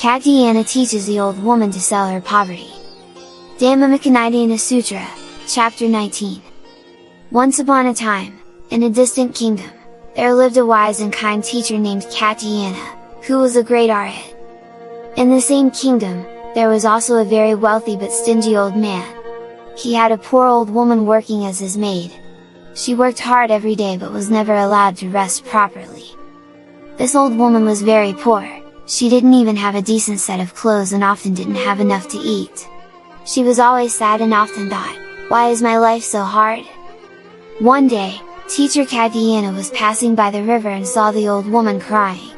Katyayana teaches the old woman to sell her poverty. Damamukanidana Sutra, Chapter 19. Once upon a time, in a distant kingdom, there lived a wise and kind teacher named Katyayana, who was a great arhat. In the same kingdom, there was also a very wealthy but stingy old man. He had a poor old woman working as his maid. She worked hard every day but was never allowed to rest properly. This old woman was very poor, she didn't even have a decent set of clothes and often didn't have enough to eat. She was always sad and often thought, "Why is my life so hard?" One day, teacher Katyayana was passing by the river and saw the old woman crying.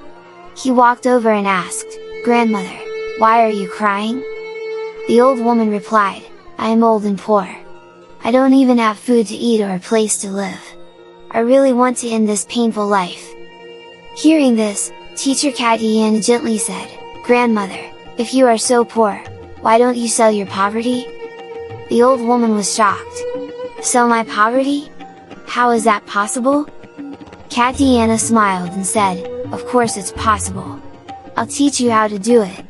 He walked over and asked, "Grandmother, why are you crying?" The old woman replied, "I am old and poor. I don't even have food to eat or a place to live. I really want to end this painful life." Hearing this, teacher Katyayana gently said, "Grandmother, if you are so poor, why don't you sell your poverty?" The old woman was shocked. "Sell my poverty? How is that possible?" Katyayana smiled and said, "Of course it's possible. I'll teach you how to do it."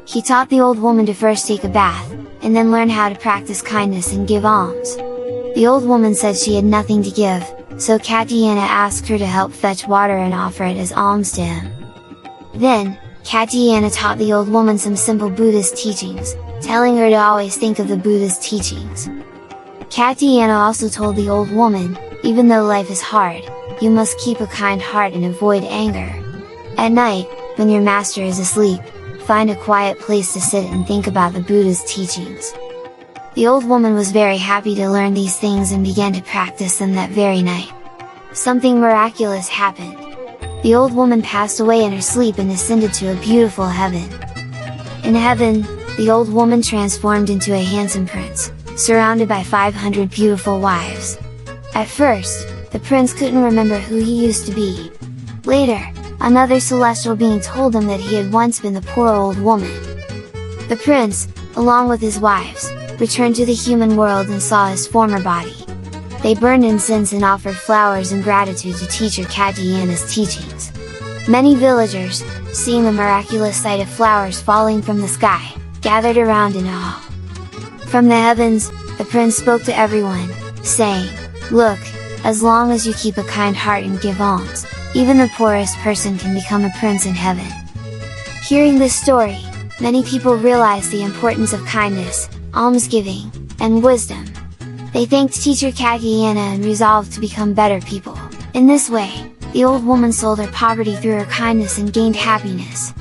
He taught the old woman to first take a bath, and then learn how to practice kindness and give alms. The old woman said she had nothing to give, so Katyayana asked her to help fetch water and offer it as alms to him. Then, Katyayana taught the old woman some simple Buddhist teachings, telling her to always think of the Buddha's teachings. Katyayana also told the old woman, even though life is hard, you must keep a kind heart and avoid anger. At night, when your master is asleep, find a quiet place to sit and think about the Buddha's teachings. The old woman was very happy to learn these things and began to practice them that very night. Something miraculous happened. The old woman passed away in her sleep and ascended to a beautiful heaven. In heaven, the old woman transformed into a handsome prince, surrounded by 500 beautiful wives. At first, the prince couldn't remember who he used to be. Later, another celestial being told him that he had once been the poor old woman. The prince, along with his wives, returned to the human world and saw his former body. They burned incense and offered flowers in gratitude to teacher Katyayana's teachings. Many villagers, seeing the miraculous sight of flowers falling from the sky, gathered around in awe. From the heavens, the prince spoke to everyone, saying, "Look, as long as you keep a kind heart and give alms, even the poorest person can become a prince in heaven." Hearing this story, many people realized the importance of kindness, almsgiving, and wisdom. They thanked teacher Katyayana and resolved to become better people. In this way, the old woman sold her poverty through her kindness and gained happiness.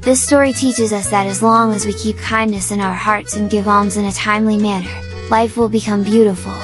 This story teaches us that as long as we keep kindness in our hearts and give alms in a timely manner, life will become beautiful.